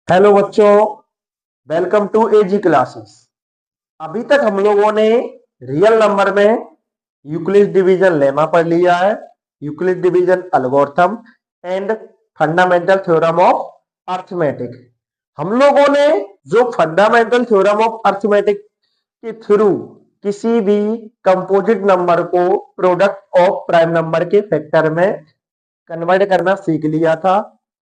Hello बच्चों, welcome to AG classes. अभी तक हम लोगों ने रियल नंबर में यूक्लिड डिवीजन लेमा पढ़ लिया है, Euclid division algorithm and fundamental theorem of arithmetic. हम लोगों ने जो फंडामेंटल थ्योरम ऑफ अर्थमेटिक के थ्रू किसी भी कंपोजिट नंबर को प्रोडक्ट ऑफ प्राइम नंबर के फैक्टर में कन्वर्ट करना सीख लिया था,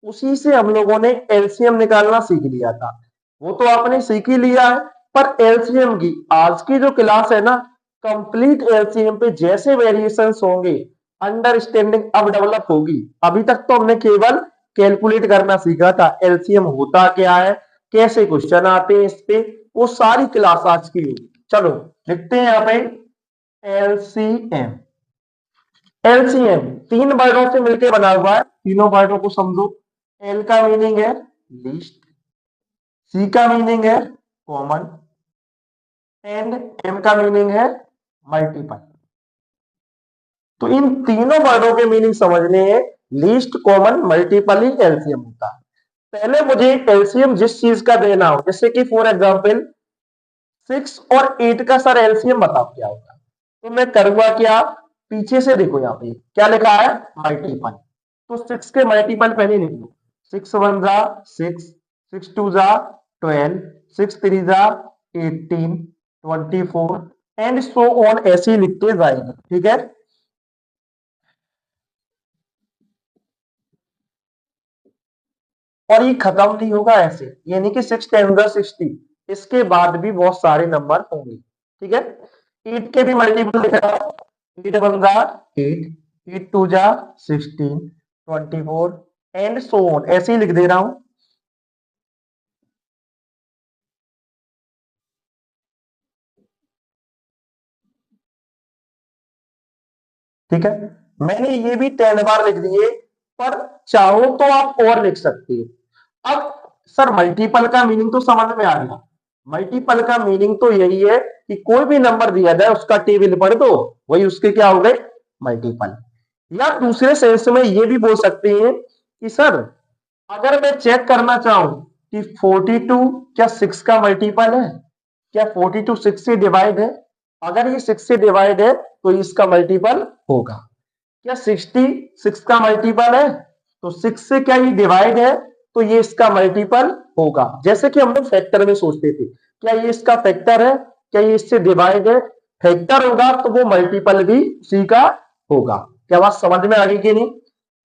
उसी से हम लोगों ने एलसीएम निकालना सीख लिया था। वो तो आपने सीख ही लिया है, पर एलसीएम की आज की जो क्लास है ना, कंप्लीट एलसीएम पे जैसे वेरिएशंस होंगे अंडरस्टैंडिंग अब डेवलप होगी। अभी तक तो हमने केवल कैलकुलेट करना सीखा था, एलसीएम होता क्या है, कैसे क्वेश्चन आते हैं इस पे, वो सारी क्लास आज की होगी। चलो लिखते हैं यहाँ पे एलसीएम। एलसीएम तीन वर्डों से मिलकर बना हुआ है, तीनों वर्डों को समझो। एल का मीनिंग है लीस्ट, सी का मीनिंग है कॉमन एंड एम का मीनिंग है मल्टीपल। तो इन तीनों वर्डों के मीनिंग समझने हैं, लीस्ट कॉमन मल्टीपल ही एलसीएम होता है। पहले मुझे एलसीएम जिस चीज का देना हो, जैसे कि फॉर एग्जांपल 6 और 8 का सर एलसीएम बताओ क्या होगा, तो मैं करूंगा क्या, पीछे से देखो यहाँ पे क्या लिखा है मल्टीपल। तो 6 के मल्टीपल पहले लिख लो, 6 वन जा 6, 6 टू जा 12, 6 थ्री जा 18, 24 एंड सो ऑन, ऐसे ही लिखते जाएंगे। ठीक है, और ये खत्म नहीं होगा ऐसे, यानी कि 6 10 जा 60, इसके बाद भी बहुत सारे नंबर होंगे। ठीक है, 8 के भी मल्टीपल लिख रहा हूं, 8 वन जा 8, 8 टू जा 16, 24 एंड सो ऑन, ऐसे ही लिख दे रहा हूं। ठीक है, मैंने ये भी 10 बार लिख दिए, पर चाहो तो आप और लिख सकते हो। अब सर मल्टीपल का मीनिंग तो समझ में आ गया। मल्टीपल का मीनिंग तो यही है कि कोई भी नंबर दिया जाए उसका टेबल पढ़ दो, वही उसके क्या हो गए मल्टीपल। या दूसरे सेंस में ये भी बोल सकते हैं कि सर अगर मैं चेक करना चाहूं कि 42 क्या 6 का मल्टीपल है, क्या 42 6 से डिवाइड है, अगर ये 6 से डिवाइड है तो इसका मल्टीपल होगा। क्या 60 6 का मल्टीपल है, तो 6 से क्या ये डिवाइड है, तो ये इसका मल्टीपल होगा। जैसे कि हम लोग फैक्टर में सोचते थे, क्या ये इसका फैक्टर है, क्या ये इससे डिवाइड है, फैक्टर होगा तो वो मल्टीपल भी उसी का होगा। क्या बात समझ में आ गई कि नहीं?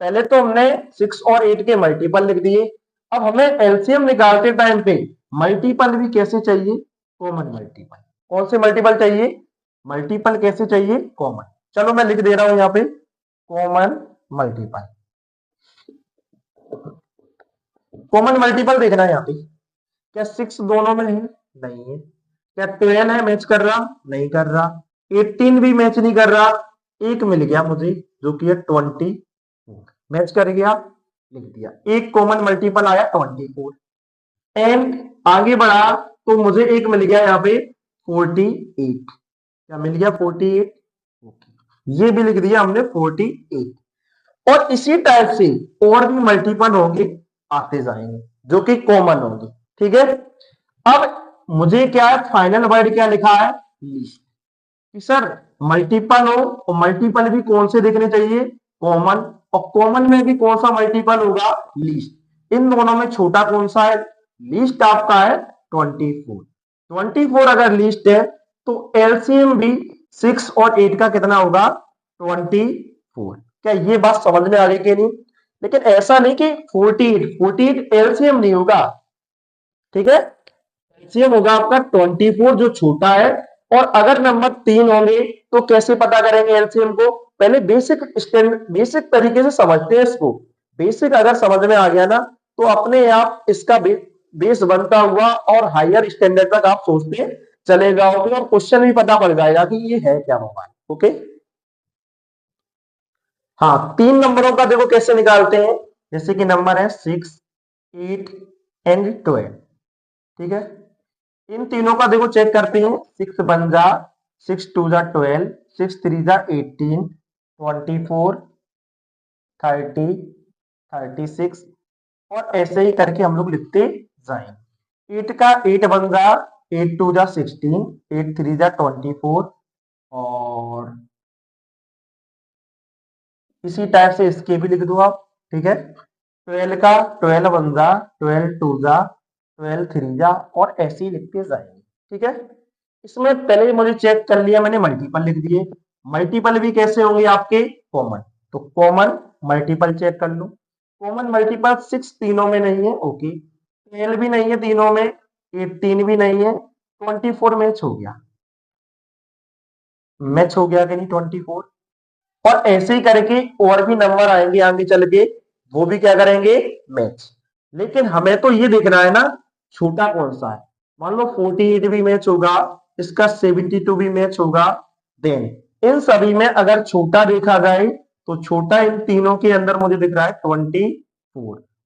पहले तो हमने 6 और 8 के मल्टीपल लिख दिए, अब हमें एलसीएम निकालते टाइम पे मल्टीपल भी कैसे चाहिए, कॉमन मल्टीपल। कौन से मल्टीपल चाहिए, मल्टीपल कैसे चाहिए, कॉमन। चलो मैं लिख दे रहा हूं यहाँ पे कॉमन मल्टीपल। कॉमन मल्टीपल देखना है यहाँ पे, क्या 6 दोनों में है, नहीं है। क्या 12 है मैच कर रहा, नहीं कर रहा। 18 भी मैच नहीं कर रहा, एक मिल गया मुझे जो कि है 20, मैच कर गया, लिख दिया। एक कॉमन मल्टीपल आया 24 एंड आगे बढ़ा तो मुझे एक मिल गया यहाँ पे 48। क्या मिल गया 48, ये भी लिख दिया हमने 48। और इसी टाइप से और भी मल्टीपल होंगे आते जाएंगे जो कि कॉमन होंगे। ठीक है, अब मुझे क्या है, फाइनल वर्ड क्या लिखा है, लीस्ट। कि सर मल्टीपल हो और मल्टीपल भी कौन से देखने चाहिए, कॉमन, और कॉमन में भी कौन सा मल्टीपल होगा, लीस्ट। इन दोनों में छोटा कौन सा है, लीस्ट आपका है 24। 24 अगर लीस्ट है तो एलसीएम भी 6 और 8 का कितना होगा, 24। क्या ये बात समझ में आ गई कि नहीं? लेकिन ऐसा नहीं कि 48 एलसीएम नहीं होगा। ठीक है, एलसीएम होगा आपका 24 जो छोटा है। और अगर नंबर 3 होंगे तो कैसे पता करेंगे एलसीएम को, पहले बेसिक तरीके से समझते हैं इसको। बेसिक अगर समझ में आ गया ना तो अपने आप इसका बेस बनता हुआ और हायर स्टैंडर्ड तक आप सोचते चले जाओगे और क्वेश्चन भी पता पड़ जाएगा कि ये है क्या मोबाइल। ओके, हाँ, 3 नंबरों का देखो कैसे निकालते हैं, जैसे कि नंबर है 6 8 एंड 12। ठीक है, इन तीनों का देखो चेक करते हैं, 6 वन जा 6 टू जा 12, 6 थ्री जा 18, 24 30 36 और ऐसे ही करके हम लोग लिखते जाएंगे। 8 का 8 बन जा 8 2 जा 16, 8 3 जा 24 और इसी टाइप से इसके भी लिख दो आप, ठीक है। 12 का 12 बन जा 12 2 जा 12 3 जा और ऐसे ही लिखते जाएंगे, ठीक है। इसमें पहले ही मुझे चेक कर लिया मैंने, मल्टीपल लिख दिए। मल्टीपल भी कैसे होंगे आपके, कॉमन, तो कॉमन मल्टीपल चेक कर लो। कॉमन मल्टीपल 6 तीनों में नहीं है, ओके। 12 भी नहीं है तीनों में, 18 भी नहीं है, 24 मैच हो गया, मैच हो गया कि नहीं 24। और ऐसे ही करके और भी नंबर आएंगे आगे चल के, वो भी क्या करेंगे, मैच। लेकिन हमें तो ये देखना है ना छोटा कौन सा है। मान लो 48 भी मैच होगा, इसका 72 भी मैच होगा, देन इन सभी में अगर छोटा देखा जाए तो छोटा इन तीनों के अंदर मुझे दिख रहा है 24,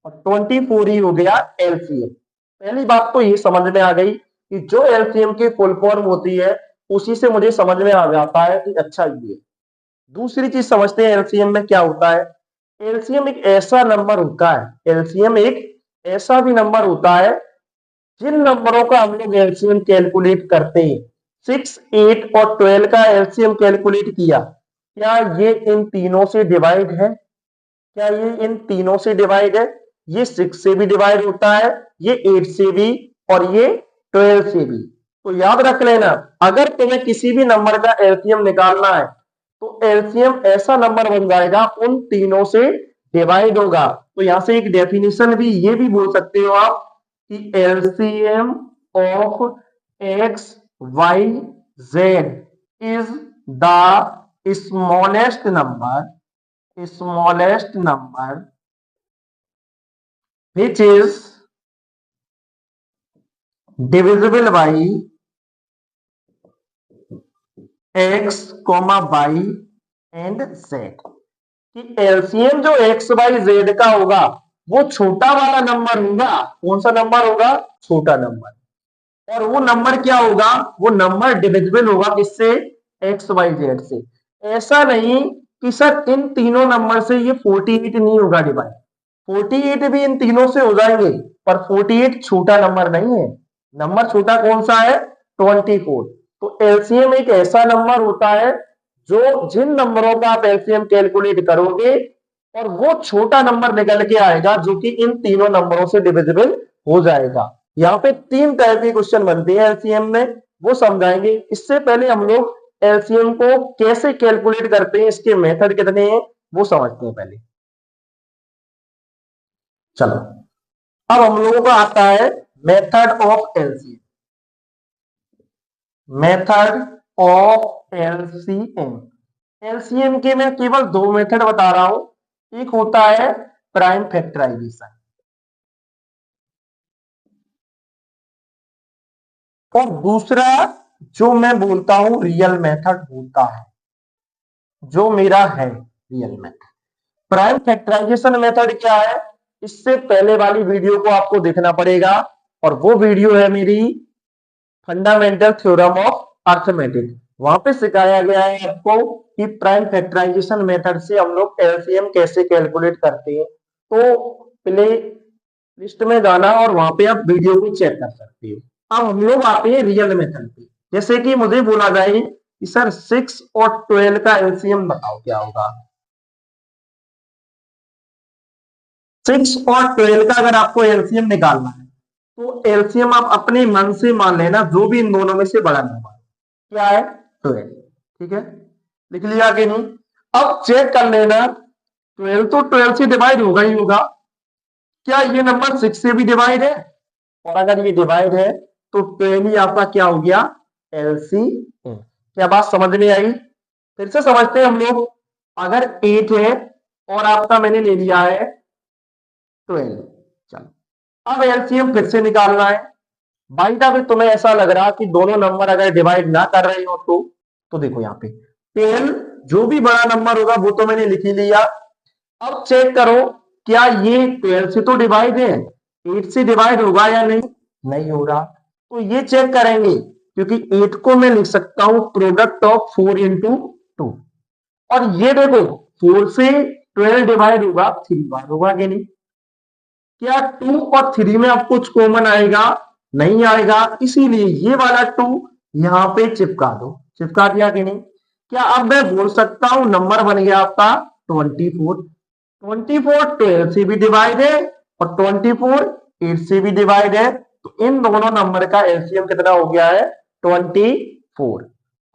और 24 ही हो गया एलसीएम। पहली बात तो ये समझ में आ गई कि जो एलसीएम की फुल फॉर्म होती है उसी से मुझे समझ में आ जाता है कि अच्छा ये। दूसरी चीज समझते हैं एलसीएम में क्या होता है। एलसीएम एक ऐसा नंबर होता है, एलसीएम एक ऐसा भी नंबर होता है जिन नंबरों का हम लोग एलसीएम कैलकुलेट करते हैं। 6 8 और 12 का एलसीएम कैलकुलेट किया, क्या ये इन तीनों से डिवाइड है, क्या ये इन तीनों से डिवाइड है। ये 6 से भी डिवाइड होता है, ये 8 से भी, और ये 12 से भी। तो याद रख लेना, अगर तुम्हें किसी भी नंबर का एलसीएम निकालना है तो एलसीएम ऐसा नंबर बन जाएगा उन तीनों से डिवाइड होगा। तो यहां से एक डेफिनेशन भी ये भी बोल सकते हो आप कि LCM of x Y z is the smallest number which is divisible by x, y and z। कि एलसीएम जो एक्स वाई जेड का होगा वो छोटा वाला नंबर होगा। कौन सा नंबर होगा, छोटा नंबर। और वो नंबर क्या होगा, वो नंबर डिविजिबल होगा किससे, एक्स वाई जेड से। ऐसा नहीं कि सर इन तीनों नंबर से ये 48 नहीं होगा डिवाइड, 48 भी इन तीनों से हो जाएंगे, पर 48 छोटा नंबर नहीं है। नंबर छोटा कौन सा है, 24। तो एलसीएम एक ऐसा नंबर होता है जो जिन नंबरों का आप एलसीएम कैलकुलेट करोगे और वो छोटा नंबर निकल के आएगा जो कि इन तीनों नंबरों से डिविजिबल हो जाएगा। यहाँ पे 3 टाइप के क्वेश्चन बनते हैं एलसीएम में, वो समझाएंगे। इससे पहले हम लोग एलसीएम को कैसे कैलकुलेट करते हैं, इसके मेथड कितने हैं वो समझते हैं पहले। चलो, अब हम लोगों का आता है method of LCM. Method of LCM, LCM के मैं केवल 2 मेथड बता रहा हूं। एक होता है प्राइम फैक्टराइजेशन और दूसरा जो मैं बोलता हूं रियल मेथड होता है, जो मेरा है real method. Prime factorization method क्या है, इससे पहले वाली वीडियो को आपको देखना पड़ेगा, और वो वीडियो है मेरी फंडामेंटल थ्योरम ऑफ अर्थमेटिक। वहां पे सिखाया गया है आपको कि प्राइम फैक्टराइजेशन मेथड से हम लोग एलसीएम कैसे कैलकुलेट करते हैं। तो प्ले लिस्ट में जाना और वहां पे आप वीडियो को चेक कर सकते हो। अब हम लोग आते हैं रियल मेथड पे। जैसे कि मुझे बोला जाए कि सर 6 और 12 का एलसीएम बताओ क्या होगा। 6 और 12 का अगर आपको एलसीएम निकालना है तो एलसीएम आप अपने मन से मान लेना जो भी इन दोनों में से बड़ा नंबर क्या है, 12। ठीक है, लिख लिया कि नहीं। अब चेक कर लेना, 12 तो 12 से डिवाइड होगा ही होगा, क्या ये नंबर 6 से भी डिवाइड है, और अगर ये डिवाइड है तो 12 ही आपका क्या हो गया, एलसीएम। क्या बात समझ में आई, फिर से समझते हैं हम लोग। अगर 8 है और आपका मैंने ले लिया है 12, चलो अब एलसीएम फिर से निकालना है। बाई द वे तुम्हें ऐसा लग रहा कि दोनों नंबर अगर डिवाइड ना कर रहे हो तो देखो यहाँ पे 10 जो भी बड़ा नंबर होगा वो तो मैंने लिख ही लिया। अब चेक करो क्या ये 12 से तो डिवाइड है, 8 से डिवाइड होगा या नहीं, नहीं हो रहा। तो ये चेक करेंगे क्योंकि 8 को मैं लिख सकता हूं प्रोडक्ट ऑफ 4 इंटू 2, और ये देखो 4 से 12 डिवाइड होगा 3 बार होगा कि नहीं। क्या 2 और 3 में अब कुछ कॉमन आएगा? नहीं आएगा, इसीलिए ये वाला 2 यहां पे चिपका दो। चिपका दिया कि नहीं? क्या अब मैं बोल सकता हूं नंबर बन गया आपका 24। 24 12 से भी डिवाइड है और 24 8 से भी डिवाइड है, तो इन दोनों नंबर का एलसीएम कितना हो गया है? 24।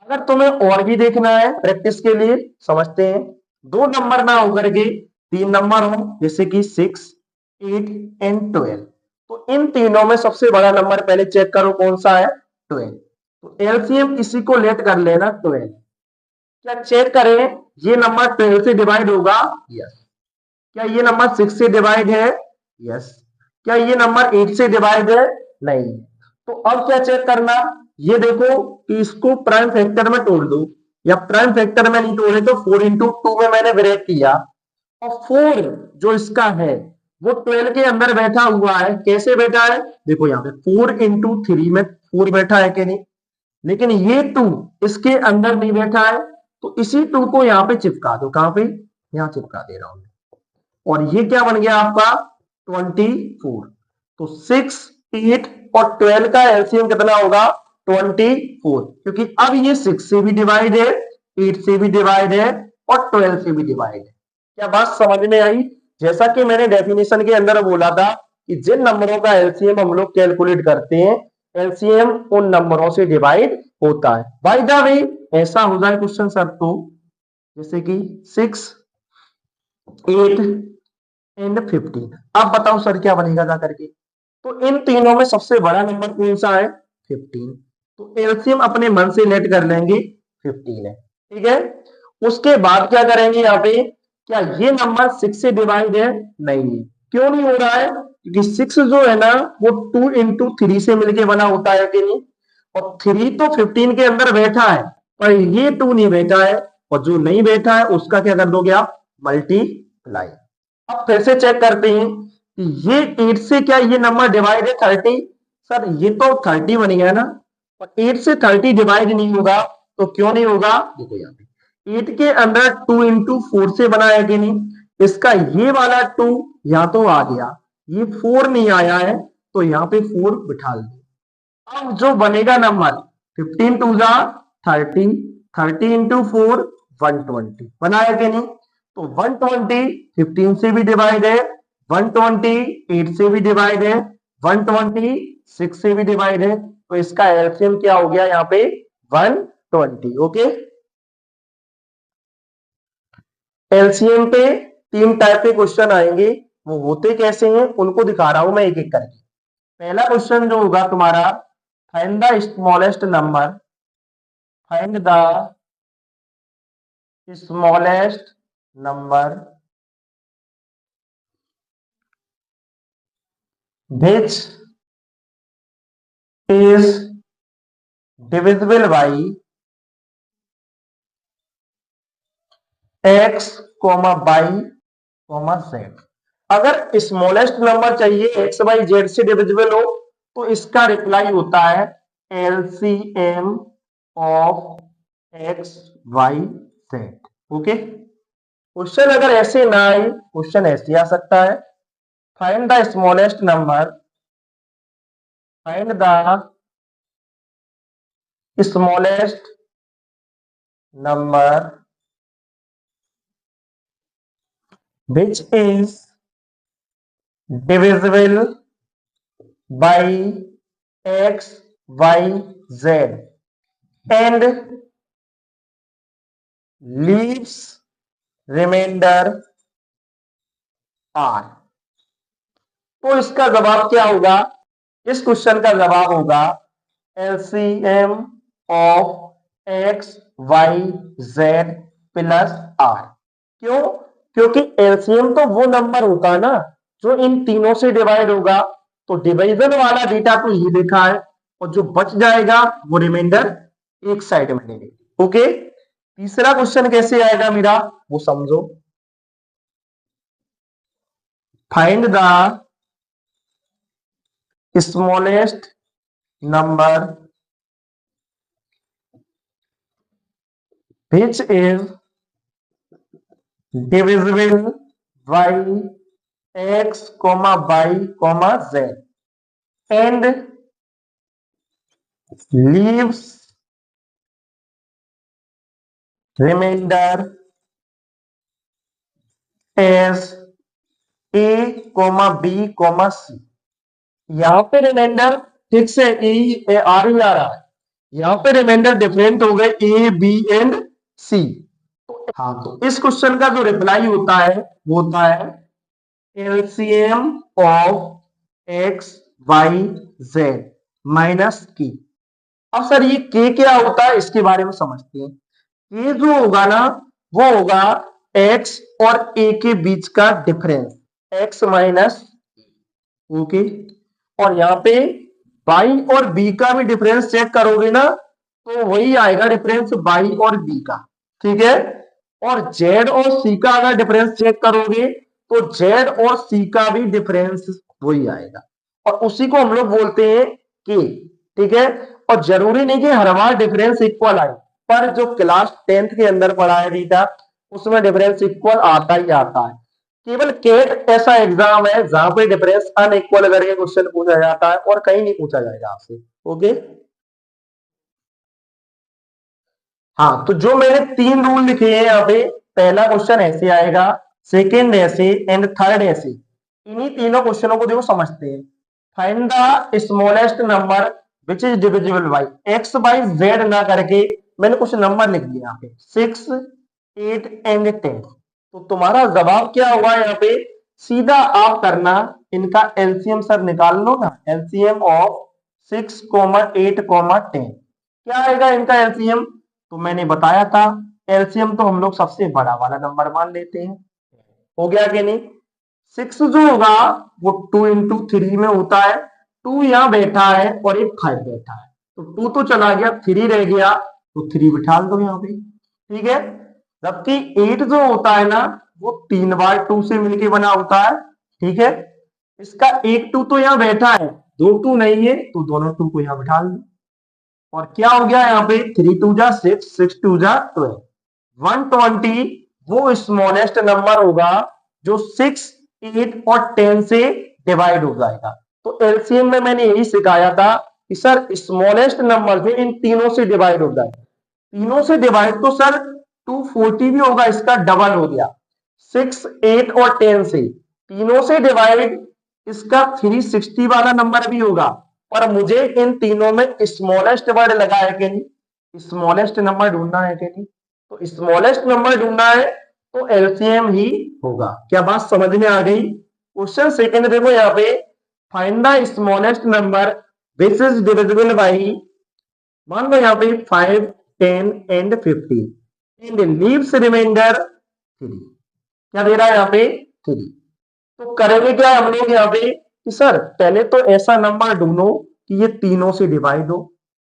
अगर तुम्हें और भी देखना है प्रैक्टिस के लिए, समझते हैं। दो नंबर ना होकर के तीन नंबर हो, जैसे कि 6 8 एंड 12, तो इन तीनों में सबसे बड़ा नंबर पहले चेक करो कौन सा है? 12। तो एलसीएम इसी को लेट कर लेना 12। क्या चेक करें ये नंबर 12 से डिवाइड होगा? यस। क्या ये नंबर 6 से डिवाइड है? यस। क्या ये नंबर 8 से डिवाइड है? नहीं। तो अब क्या चेक करना? ये देखो कि इसको प्राइम फैक्टर में तोड़ दो, या प्राइम फैक्टर में नहीं तोड़े तो 4 इंटू 2 में मैंने ब्रेक किया, और 4 जो इसका है वो 12 के अंदर बैठा हुआ है। कैसे बैठा है? देखो यहाँ पे 4 इंटू 3 में 4 बैठा है कि नहीं? लेकिन ये 2 इसके अंदर नहीं बैठा है, तो इसी 2 को यहाँ पे चिपका दो। कहां पे? यहाँ चिपका दे रहा हूं। और ये क्या बन गया आपका? 24। तो 6 8 और 12 का एलसीएम कितना होगा? 24, क्योंकि अब ये 6 से भी डिवाइड है, 8 से भी डिवाइड है और 12 से भी डिवाइड है। क्या बात समझ में आई? जैसा कि मैंने डेफिनेशन के अंदर बोला था कि जिन नंबरों का एलसीएम हम लोग कैलकुलेट करते हैं, एलसीएम उन नंबरों से डिवाइड होता है। बाय द वे, ऐसा हो जाए क्वेश्चन सर तो, जैसे कि 6 8 एंड 15, अब बताओ सर क्या बनेगा जा करके? तो इन तीनों में सबसे बड़ा नंबर कौन सा है? 15। तो एलसीएम अपने मन से लेट कर लेंगे 15 है, ठीक है। उसके बाद क्या करेंगे यहाँ पे? क्या ये नंबर 6 से डिवाइड है? नहीं। क्यों नहीं हो रहा है? क्योंकि 6 जो है ना वो 2 इंटू 3 से मिलके बना होता है कि नहीं? और 3 तो 15 के अंदर बैठा है, पर ये 2 नहीं बैठा है, और जो नहीं बैठा है उसका क्या कर दोगे आप? मल्टीप्लाई। अब फिर से चेक करते हैं कि ये 8 से क्या ये नंबर डिवाइड है 30? सर ये तो 30 बन गया ना, और 8 से 30 डिवाइड नहीं होगा, तो क्यों नहीं होगा? देखो यहाँ पे 8 के अंदर 2 इंटू 4 से बना है कि नहीं? इसका ये वाला 2 यहाँ तो आ गया, ये 4 नहीं आया है, तो यहाँ पे 4 बिठा दो। अब जो बनेगा नंबर 15 टू जा 30, 30 इंटू 4 120 बनाया कि नहीं? तो 120 15 से भी डिवाइड है, 120 8 से भी डिवाइड है, 120 6 से भी डिवाइड है, तो इसका एलसीएम क्या हो गया यहाँ पे? 120। ओके। एलसीएम पे तीन टाइप के क्वेश्चन आएंगे, वो होते कैसे हैं उनको दिखा रहा हूं मैं एक एक करके। पहला क्वेश्चन जो होगा तुम्हारा, find the smallest number, find the smallest number which is divisible by x, y, z। अगर स्मॉलेस्ट नंबर चाहिए एक्स वाई जेड से डिविजिबल हो, तो इसका रिप्लाई होता है LCM of x Y z. Okay. Question अगर ऐसे ना आए, क्वेश्चन ऐसे आ सकता है, find the smallest number, find the smallest number which is divisible by x, y, z and leaves remainder r। तो इसका जवाब क्या होगा? इस क्वेश्चन का जवाब होगा LCM of x Y z plus R. क्यों? क्योंकि एलसीएम तो वो नंबर होगा ना जो इन तीनों से डिवाइड होगा, तो डिवीजन वाला डेटा तो ये लिखा है, और जो बच जाएगा वो रिमाइंडर एक साइड में ले लेंगे। ओके। तीसरा क्वेश्चन कैसे आएगा मेरा वो समझो, find the smallest number which is divisible by x comma y comma z and leaves remainder as A comma B comma C. यहां पे रिमाइंडर ठीक से ए आर ही आ रहा है, यहां पे रिमाइंडर डिफरेंट हो गए ए बी एंड सी। हाँ, तो इस क्वेश्चन का जो रिप्लाई होता है वो होता है LCM of x Y z minus की। अब सर ये के क्या होता है इसके बारे में समझते हैं। के जो होगा ना वो होगा एक्स और ए के बीच का डिफरेंस, एक्स माइनस, ओके। और यहाँ पे बाई और बी का भी डिफरेंस चेक करोगे ना तो वही आएगा डिफरेंस बाई और बी का, ठीक है। और जेड और सी का अगर डिफरेंस चेक करोगे तो जेड और सी का भी डिफरेंस वही आएगा, और उसी को हम लोग बोलते हैं के, ठीक है। और जरूरी नहीं कि हर बार डिफरेंस इक्वल आए, पर जो क्लास 10th के अंदर पढ़ा है बेटा उसमें डिफरेंस इक्वल आता ही आता है। केवल केट ऐसा एग्जाम है जहां पे डिफरेंस अनइक्वल करके क्वेश्चन पूछा जाता है और कहीं नहीं पूछा जाएगा आपसे, ओके। हाँ, तो जो मैंने 3 रूल लिखे हैं यहाँ पे, पहला क्वेश्चन ऐसे आएगा, सेकेंड ऐसे एंड थर्ड ऐसे। इन्हीं तीनों क्वेश्चनों को देखो समझते हैं। Find the smallest number which is divisible by x by Z ना करके मैंने कुछ नंबर लिख दिया यहाँ पे 6, 8 एंड 10। तो तुम्हारा जवाब क्या होगा यहाँ पे, सीधा आप करना इनका एलसीएम सर निकाल लो ना, एलसीएम ऑफ 6, 8, 10 क्या आएगा इनका एलसीएम। तो मैंने बताया था एलसीएम तो हम लोग सबसे बड़ा वाला नंबर मान लेते हैं, हो गया कि नहीं। 6 जो होगा वो 2 इंटू 3 में होता है, 2 यहाँ बैठा है और एक 5 बैठा है, तो 2 तो चला गया, 3 रह गया, तो 3 बिठा दो यहाँ पे, ठीक है। जबकि 8 जो होता है ना वो 3 बार 2 से मिलके बना होता है, ठीक है। इसका एक 2 तो यहाँ बैठा है, 2 2 नहीं है तो दोनों 2 को यहाँ बिठा दो, और क्या हो गया यहाँ पे 3 2 जा 6, 6 2 जा 12, 120 वो स्मॉलेस्ट नंबर होगा जो 6, 8 और 10 से डिवाइड हो जाएगा। तो एलसीएम में मैंने यही सिखाया था कि सर स्मॉलेस्ट नंबर से इन तीनों से डिवाइड हो जाए, तीनों से डिवाइड तो सर 240 भी होगा, इसका डबल हो गया, 6, 8 और 10 से, तीनों से डिवाइड इसका 360 वाला नंबर भी होगा। पर मुझे इन तीनों में स्मॉलेस्ट वर्ड लगा है कि नहीं, स्मॉलेस्ट नंबर ढूंढना है कि नहीं, तो स्मॉलेस्ट नंबर ढूंढना है तो एलसीएम ही होगा। क्या बात समझ में आ गई। क्वेश्चन सेकंड देखो यहाँ पे, find the smallest number which is divisible by, मान लो यहाँ पे 5, 10 एंड 15 एंड लीव्स रिमाइंडर 3, क्या दे रहा है यहाँ पे 3। तो करेंगे क्या हम लोग यहाँ पे कि सर पहले तो ऐसा नंबर ढूंढो कि ये तीनों से डिवाइड हो,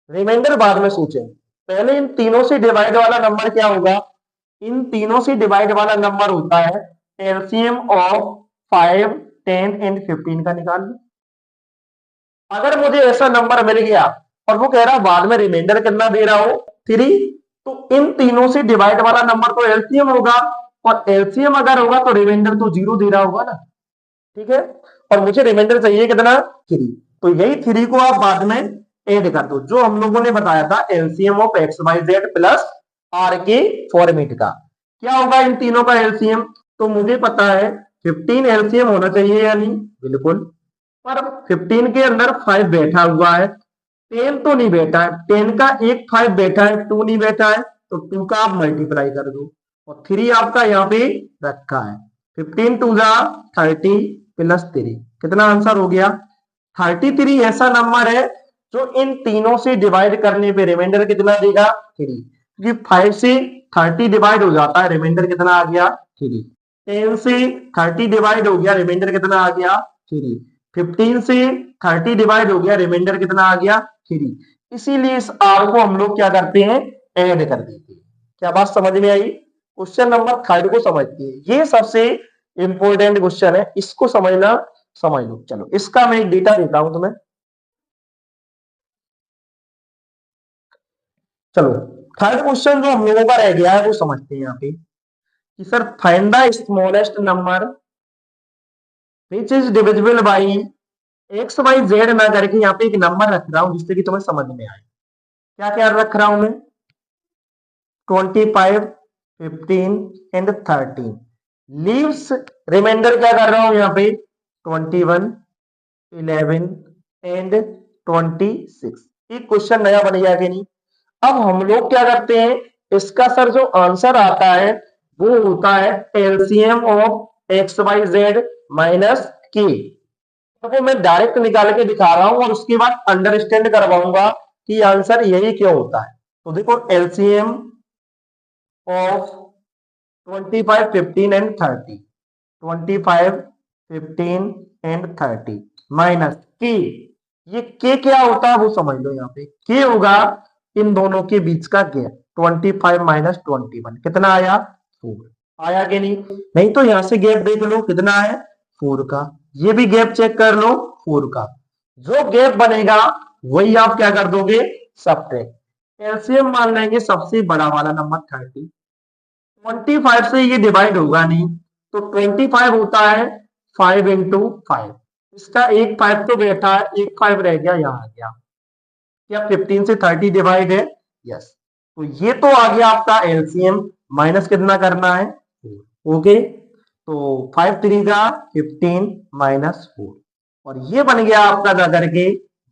रिमाइंडर बाद में सोचें, पहले इन तीनों से डिवाइड वाला नंबर क्या होगा, इन तीनों से डिवाइड वाला नंबर होता है एलसीएम ऑफ 5, 10 एंड 15 का निकाल लो। अगर मुझे ऐसा नंबर मिल गया और वो कह रहा बाद में रिमाइंडर कितना दे रहा हो 3, तो इन तीनों से डिवाइड वाला नंबर तो एलसीएम होगा, और एलसीएम अगर होगा तो रिमाइंडर तो 0 दे रहा होगा ना, ठीक है। और मुझे रिमाइंडर चाहिए कितना 3, तो यही 3 को आप बाद में ऐड कर दो, जो हम लोगों ने बताया था LCM of x Y z plus R के फॉर्मेट का। क्या होगा इन तीनों का एलसीएम, तो मुझे पता है 15 एलसीएम होना चाहिए या नहीं, बिल्कुल। पर 15 के अंदर 5 बैठा हुआ है, 10 तो नहीं बैठा है, 10 का एक 5 बैठा है, 2 नहीं बैठा है, तो 2 का आप मल्टीप्लाई कर दो, और 3 आपका यहाँ पे रखा है, 15 2 जा 30 प्लस 3, कितना आंसर हो गया 33। ऐसा नंबर है जो इन तीनों से डिवाइड करने पे रिमाइंडर कितना देगा 3, क्योंकि 5 से 30 डिवाइड हो जाता है, रिमाइंडर कितना आ गया 3, 10 से 30 डिवाइड हो गया, रिमाइंडर कितना आ गया 3, 15 से 30 डिवाइड हो गया, रिमाइंडर कितना आ गया 3। इसीलिए इस आर को हम लोग क्या करते हैं ऐड कर देते हैं। क्या बात समझ में आई। क्वेश्चन नंबर थर्ड को समझते हैं, ये सबसे इंपॉर्टेंट क्वेश्चन है, इसको समझना, समझ लो। चलो इसका मैं एक डेटा देता हूं तुम्हें, चलो थर्ड क्वेश्चन जो हम लोगों का रह गया है वो समझते हैं यहाँ पे कि sir find the smallest number which is divisible by x Y z ना करके यहाँ पे एक नंबर रख रहा हूं जिससे कि तुम्हें समझ में आए। क्या क्या रख रहा हूं मैं? 25, 15 एंड 13। लीव्स रिमाइंडर क्या कर रहा हूं यहाँ पे? 21, 11 एंड 26। एक क्वेश्चन नया बन गया कि नहीं? अब हम लोग क्या करते हैं, इसका सर जो आंसर आता है वो होता है LCM of x Y z minus के। तो मैं डायरेक्ट निकाल के दिखा रहा हूं और उसके बाद अंडरस्टैंड करवाऊंगा कि आंसर यही क्यों होता है। तो देखो LCM of 25, 15 and 30, 25, 15 and 30 minus के। ये के क्या होता है वो समझ लो। यहाँ पे के होगा इन दोनों के बीच का गैप। 25 माइनस 21 कितना आया? 4 आया कि नहीं? नहीं तो यहां से गैप देख लो कितना है? 4 का। ये भी गैप चेक कर लो 4 का। जो गैप बनेगा वही आप क्या कर दोगे? सब्ट्रैक्ट। एलसीएम मान लेंगे सबसे बड़ा वाला नंबर 30। 25 से ये डिवाइड होगा नहीं तो 25 होता है 5 इंटू 5। इसका एक 5 तो बैठा है, एक 5 रह गया, यहाँ आ गया। क्या 15 से 30 डिवाइड है? यस। तो ये तो आ गया आपका एलसीएम। माइनस कितना करना है? 4। ओके, तो 5 3 का 15 माइनस 4 और ये बन गया आपका जा करके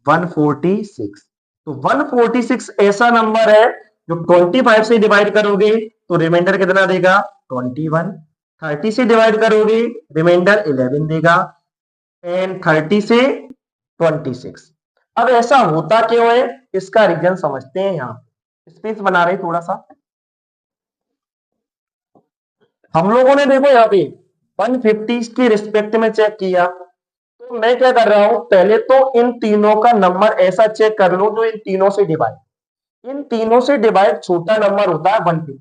146। तो 146 ऐसा नंबर है जो 25 से डिवाइड करोगे तो रिमाइंडर कितना देगा? 21। 30 से डिवाइड करोगे रिमाइंडर 11 देगा एंड 30 से 26। अब ऐसा होता क्यों है इसका रीजन समझते हैं। यहाँ स्पेस बना रहे थोड़ा सा। हम लोगों ने देखो यहाँ पे 150 के रिस्पेक्ट में चेक किया। तो मैं क्या कर रहा हूं, पहले तो इन तीनों का नंबर ऐसा चेक कर लो जो इन तीनों से डिवाइड। इन तीनों से डिवाइड छोटा नंबर होता है 150।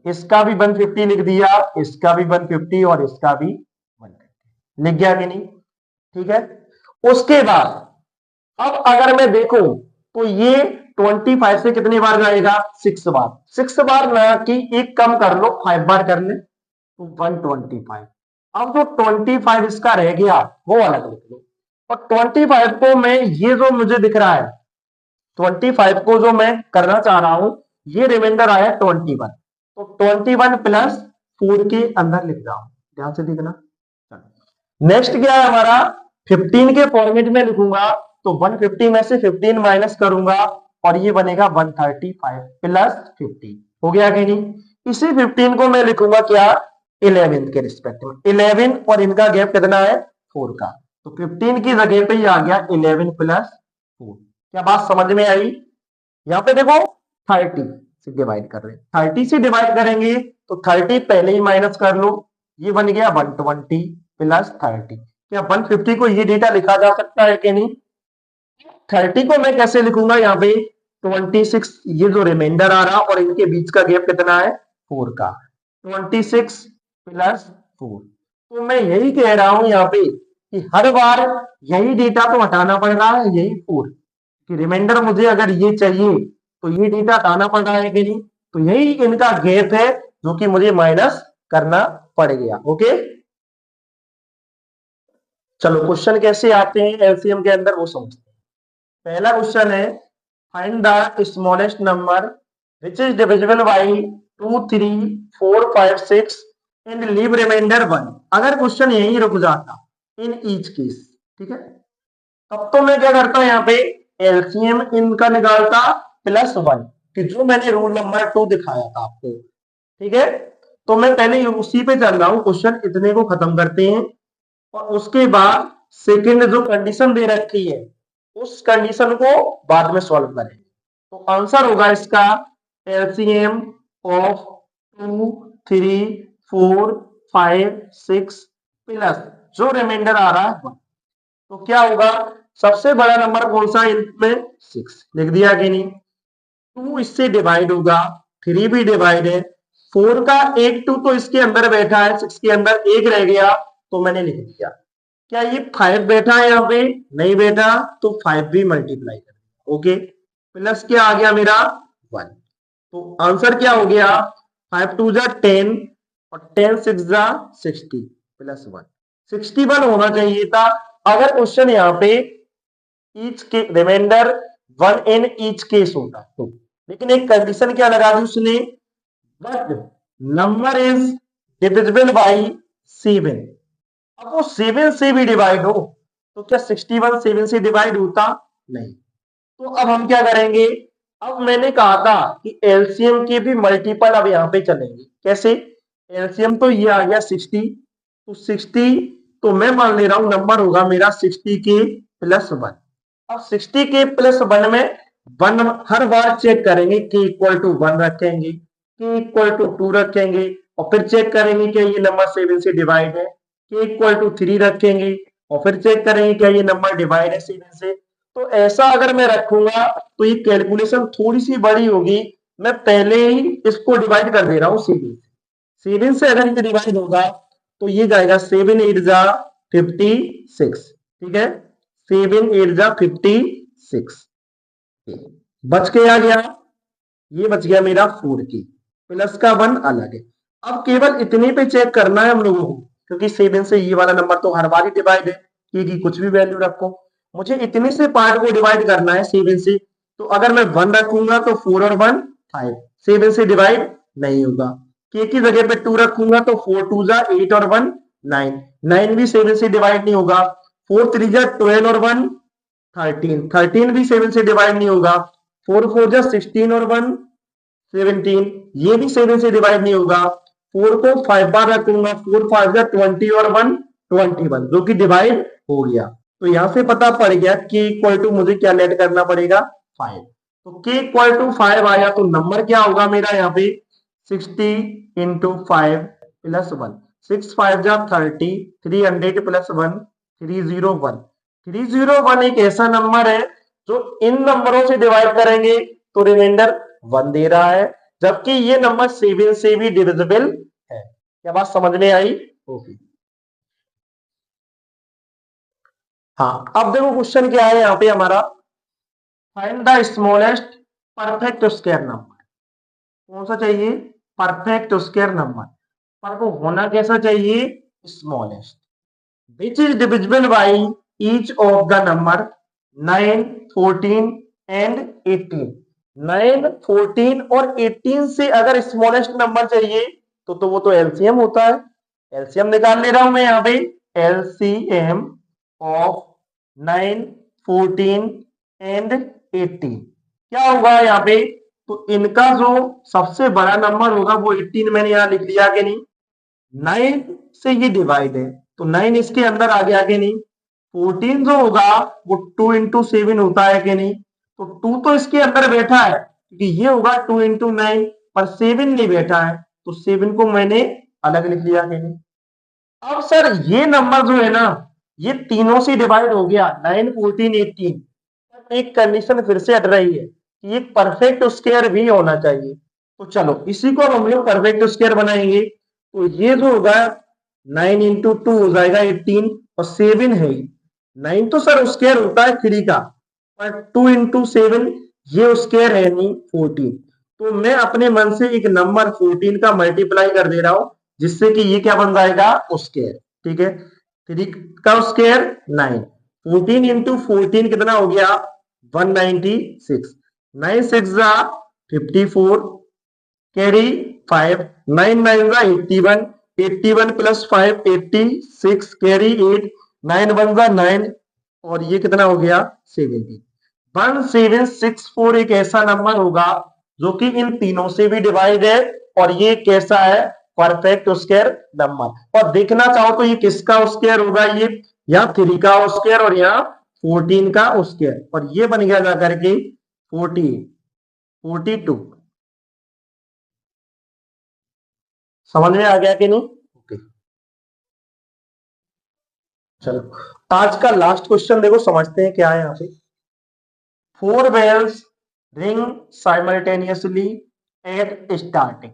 इसका भी 150 लिख दिया, इसका भी 150 और इसका भी 150 लिख गया कि नहीं? ठीक है। उसके बाद अब अगर मैं देखूं तो ये 25 से कितनी बार जाएगा? 6 बार। 6 बार ना कि एक कम कर लो, 5 बार कर ले तो 125। अब जो 25 इसका रह गया वो अलग लिख लो। और 25 को मैं ये जो मुझे दिख रहा है 25 को जो मैं करना चाह रहा हूं ये रिमाइंडर आया 21। तो 21 प्लस 4 के अंदर लिख रहा हूं, ध्यान से देखना। नेक्स्ट क्या है हमारा? 15 के फॉर्मेट में लिखूंगा तो 150 में से 15 माइनस करूंगा और ये बनेगा 135 प्लस 50। हो गया कि नहीं? इसी 15 को मैं लिखूंगा क्या? 11 के रिस्पेक्ट में। 11 और इनका गैप कितना है? 4 का। तो 15 की जगह पे ये आ गया 11 प्लस 4। क्या बात समझ में आई? यहाँ पे देखो 30 से डिवाइड कर रहे हैं, 30 से डिवाइड करेंगे तो 30 पहले ही माइनस कर लो, ये बन गया 120 प्लस 30। क्या 150 को ये डेटा लिखा जा सकता है कि नहीं? 30 को मैं कैसे लिखूंगा? यहाँ पे 26 ये जो रिमाइंडर आ रहा और इनके बीच का गैप कितना है? 4 का। 26 प्लस 4। तो मैं यही कह रहा हूं यहाँ पे कि हर बार यही डेटा तो हटाना पड़ रहा है, यही 4 कि रिमाइंडर मुझे अगर ये चाहिए तो ये डेटा हटाना पड़ रहा है कि नहीं? तो यही इनका गैप है जो कि मुझे माइनस करना पड़ गया। ओके, चलो क्वेश्चन कैसे आते हैं एलसीएम के अंदर वो समझते हैं। पहला क्वेश्चन है find the smallest number which is divisible by 2 3 4 5 6 and leave remainder 1। अगर क्वेश्चन यही रुक जाता इन ईच केस, ठीक है, तब तो मैं क्या करता यहाँ पे एलसीएम इनका निकालता प्लस 1 कि जो मैंने रूल नंबर 2 दिखाया था आपको। ठीक है, तो मैं पहले उसी पे चल रहा हूं, क्वेश्चन इतने को खत्म करते हैं और उसके बाद सेकंड जो कंडीशन दे रखी है उस कंडीशन को बाद में सॉल्व करेंगे। तो आंसर होगा इसका एलसीएम ऑफ 2 3 4 5 6 प्लस जो रिमाइंडर आ रहा है 1। तो क्या होगा? सबसे बड़ा नंबर कौन सा इनमें? 6 लिख दिया कि नहीं? 2 इससे डिवाइड होगा, 3 भी डिवाइड है, 4 का एक 2 तो इसके अंदर बैठा है, 6 के अंदर एक रह गया तो मैंने लिख दिया। क्या ये 5 बैठा है यहाँ पे? नहीं बैठा, तो 5 भी मल्टीप्लाई कर दिया। ओके, प्लस क्या आ गया मेरा? 1। तो आंसर क्या हो गया? 5 2 जा 10 और 10 6 जा 60 प्लस 1। 61 होना चाहिए था अगर क्वेश्चन यहाँ पे ईच के रिमाइंडर 1 इन ईच केस होता तो। लेकिन एक कंडीशन क्या लगा दी उसने, but number is divisible by 7। अब वो 7 से भी डिवाइड हो तो क्या 61 7 से डिवाइड होता? नहीं। तो अब हम क्या करेंगे, अब मैंने कहा था कि एलसीएम के भी मल्टीपल अब यहाँ पे चलेंगे। कैसे? एलसीएम तो ये आ गया 60, तो 60 तो मैं मान ले रहा हूं नंबर होगा मेरा 60 के प्लस 1। अब 60 के प्लस 1 में 1 हर बार चेक करेंगे के इक्वल टू 1 रखेंगे, के इक्वल टू 2 रखेंगे, और फिर चेक करेंगे क्या ये नंबर 7 से डिवाइड है, के इक्वल टू 3 रखेंगे, और फिर चेक करेंगे क्या ये नंबर डिवाइड है 7 से। तो ऐसा अगर मैं रखूंगा तो ये कैलकुलेशन थोड़ी सी बड़ी होगी। मैं पहले ही इसको डिवाइड कर दे रहा हूं 7 से। 7 से अगर ये डिवाइड होगा तो ये जाएगा 7 8 जा 56, ठीक है, 7 8 जा 56, बच के आ गया, ये बच गया मेरा 4 की, प्लस का 1 अलग है। अब केवल इतने पे चेक करना है हम लोगों को, क्योंकि 7 से ये वाला नंबर तो हर बार ही डिवाइड है, के की कुछ भी वैल्यू रखो, मुझे इतने से पार्ट को डिवाइड करना है 7 से। तो अगर मैं 1 रखूंगा तो 4 और 1 5, 7 से डिवाइड नहीं होगा। के की जगह पे 2 रखूंगा तो 4 2 जा 8 और 1 9, 9 भी 7 से डिवाइड नहीं होगा। 4 3 जा 12 और 1 13, 13 भी 7 से डिवाइड नहीं होगा। 4 4 जा 16 और 1 17, ये भी 7 से डिवाइड नहीं होगा। 4 को 5 बार रखूंगा, 4 5 जा 20 और 1 21, जो कि डिवाइड हो गया। तो यहां से पता पड़ गया के इक्वल टू मुझे क्या लेट करना पड़ेगा 5। तो के इक्वल टू 5 आया तो नंबर क्या होगा मेरा यहाँ पे 60 इंटू 5 प्लस 1, 6 5 जा 30, 300 प्लस 1 301। 301 एक ऐसा नंबर है जो इन नंबरों से डिवाइड करेंगे तो रिमाइंडर 1 दे रहा है, जबकि ये नंबर 7 से भी डिविजिबल है। क्या बात समझ में आई? ओके। हाँ, अब देखो क्वेश्चन क्या है यहाँ पे हमारा, find the smallest perfect square number. कौन सा चाहिए? परफेक्ट स्क्वायर नंबर, पर वो होना कैसा चाहिए? Smallest. Which is divisible by each of the number 9 14 and 18। 9 14 और 18 से अगर स्मॉलेस्ट नंबर चाहिए तो वो तो एलसीएम होता है। एलसीएम निकाल ले रहा हूं मैं यहाँ पे, एलसीएम ऑफ 9 14 एंड 18 क्या होगा यहाँ पे, तो इनका जो सबसे बड़ा नंबर होगा वो 18 मैंने यहाँ लिख लिया कि नहीं। 9 से ये डिवाइड है तो 9 इसके अंदर आ गया कि नहीं। 14 जो होगा वो 2 इंटू 7 होता है कि नहीं, तो 2 तो इसके अंदर बैठा है क्योंकि ये होगा 2 इंटू 9, पर 7 नहीं बैठा है तो 7 को मैंने अलग लिख लिया कि नहीं। अब सर ये नंबर जो है ना ये तीनों से डिवाइड हो गया 9 14 18, एक कंडीशन फिर से हट रही है कि एक परफेक्ट स्क्वायर भी होना चाहिए। तो चलो इसी को हम लोग परफेक्ट स्क्वायर बनाएंगे। तो ये जो होगा 9 इंटू 2 हो जाएगा 18, और 7 है ही। 9 तो सर स्क्वायर होता है 3 का, पर 2 इंटू 7 ये स्क्वायर है नहीं 14। तो मैं अपने मन से एक नंबर 14 का मल्टीप्लाई कर दे रहा हूं जिससे कि ये क्या बन जाएगा स्क्वायर, ठीक है। 3 का स्क्वायर 9, 14 इंटू 14 कितना हो गया 196, 9 6 जा 54, कैरी 5, 9 9 जा 81, 81 प्लस 5 86, कैरी 8, 9 1 जा 9, और ये कितना हो गया 70। 1764 एक ऐसा नंबर होगा जो कि इन तीनों से भी डिवाइड है, और ये कैसा है परफेक्ट स्क्वायर नंबर। और देखना चाहो तो ये किसका स्क्वायर होगा, ये यहाँ 3 का स्क्वायर और यहाँ 14 का स्क्वायर, और ये बन गया जाकर के 42। समझ में आ गया कि नहीं? ओके चलो आज का लास्ट क्वेश्चन देखो, समझते हैं क्या है यहाँ पे। 4 bells ring simultaneously eight starting.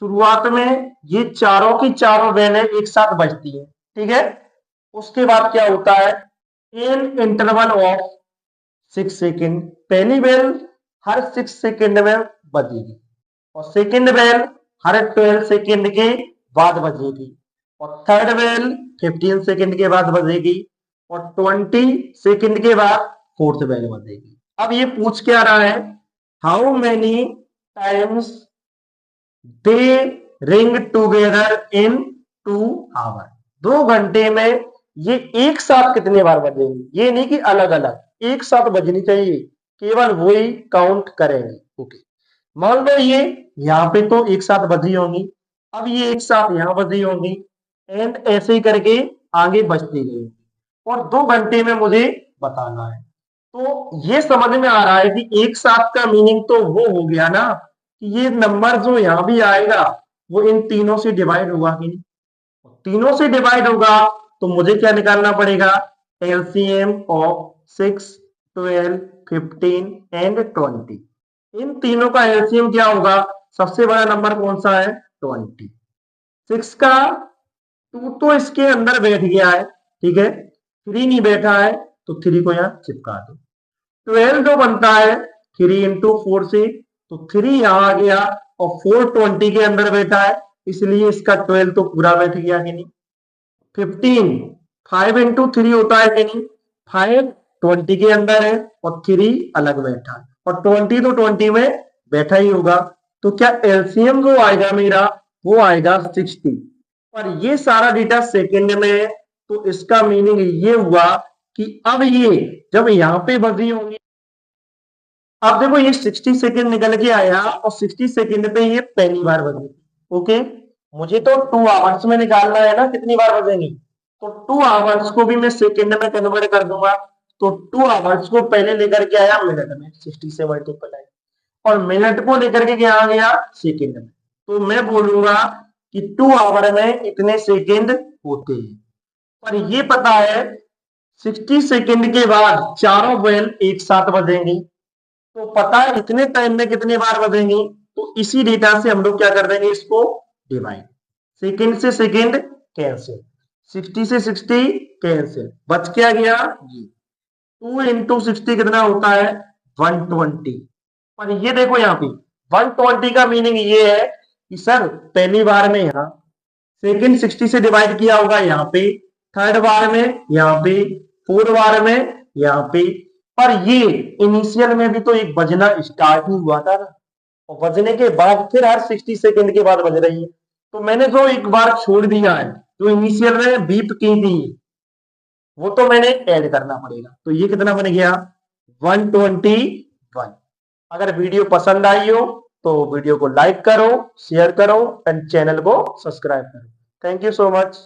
शुरुआत में ये चारों की चारों बेलें एक साथ बजती हैं, ठीक है। उसके बाद क्या होता है, इन इंटरवल ऑफ 6 सेकेंड, पहली बेल हर 6 सेकेंड में बजेगी, और सेकेंड बेल हर 12 सेकेंड के बाद बजेगी, और थर्ड बेल 15 सेकंड के बाद बजेगी और 20 सेकंड के बाद फोर्थ बेल बजेगी। अब ये पूछ क्या रहा है, how many times they ring together in 2 hour. 2 घंटे में ये एक साथ कितने बार बजेंगी, ये नहीं कि अलग अलग, एक साथ बजनी चाहिए, केवल वही काउंट करेंगे। ओके, मान लो ये यहाँ पे तो एक साथ बजी होंगी, अब ये एक साथ यहाँ बजी होंगी एंड ऐसे ही करके आगे बजती गई और 2 घंटे में मुझे बताना है। तो ये समझ में आ रहा है कि एक साथ का मीनिंग तो वो हो गया ना कि ये नंबर जो यहां भी आएगा वो इन तीनों से डिवाइड होगा कि नहीं, तीनों से डिवाइड होगा तो मुझे क्या निकालना पड़ेगा, एलसीएम ऑफ 6, 12, 15 एंड 20। इन तीनों का एलसीएम क्या होगा, सबसे बड़ा नंबर कौन सा है, 20। 6 का 2 तो इसके अंदर बैठ गया है, ठीक है, 3 नहीं बैठा है तो 3 को यहां चिपका दो। 12 जो बनता है 3 इंटू 4 से, तो 3 यहां आ गया और 4 20 के अंदर बैठा है, इसलिए इसका 12 तो पूरा बैठ गया कि नहीं। 15 5 इंटू 3 होता है कि नहीं, 5 20 के अंदर है और 3 अलग बैठा है और 20 तो 20 में बैठा ही होगा। तो क्या एलसीएम जो आएगा मेरा वो आएगा 60। पर ये सारा डेटा सेकंड में है, तो इसका मीनिंग ये हुआ कि अब ये जब यहां पे बजी होंगी, अब देखो ये 60 सेकंड निकल के आया और 60 सेकंड पे ये पहली बार बजी। ओके, मुझे तो 2 आवर्स में निकालना है ना कितनी बार बजेंगी, तो 2 आवर्स को भी मैं सेकंड में कन्वर्ट कर दूंगा। तो 2 आवर्स को पहले लेकर के आया मिनट में, 60 से मल्टीप्लाई, और मिनट को लेकर के क्या आ गया, सेकंड में। तो मैं बोलूंगा कि 2 आवर में इतने सेकंड होते हैं। पर ये पता है 60 सेकंड के बाद चारों बेल एक साथ बजेंगी, तो पता है इतने टाइम में कितने बार बजेंगी, तो इसी डेटा से हम लोग क्या कर देंगे, इसको डिवाइड। सेकंड से सेकंड कैंसिल, 60 से 60 कैंसिल, बच क्या गया ये 2 इंटू 60 कितना होता है 120। और ये देखो यहाँ पे 120 का मीनिंग ये है कि सर पहली बार में यहाँ, सेकंड 60 से डिवाइड किया होगा यहाँ पे, थर्ड बार में यहाँ पे, फोर्थ बार में यहाँ पे। पर ये इनिशियल में भी तो एक बजना स्टार्ट ही हुआ था ना, और बजने के बाद फिर हर 60 सेकंड के बाद बज रही है, तो मैंने जो एक बार छोड़ दिया है जो इनिशियल में बीप की थी वो तो मैंने ऐड करना पड़ेगा। तो ये कितना बन गया 121। अगर वीडियो पसंद आई हो तो वीडियो को लाइक करो, शेयर करो एंड चैनल को सब्सक्राइब करो। Thank you so much.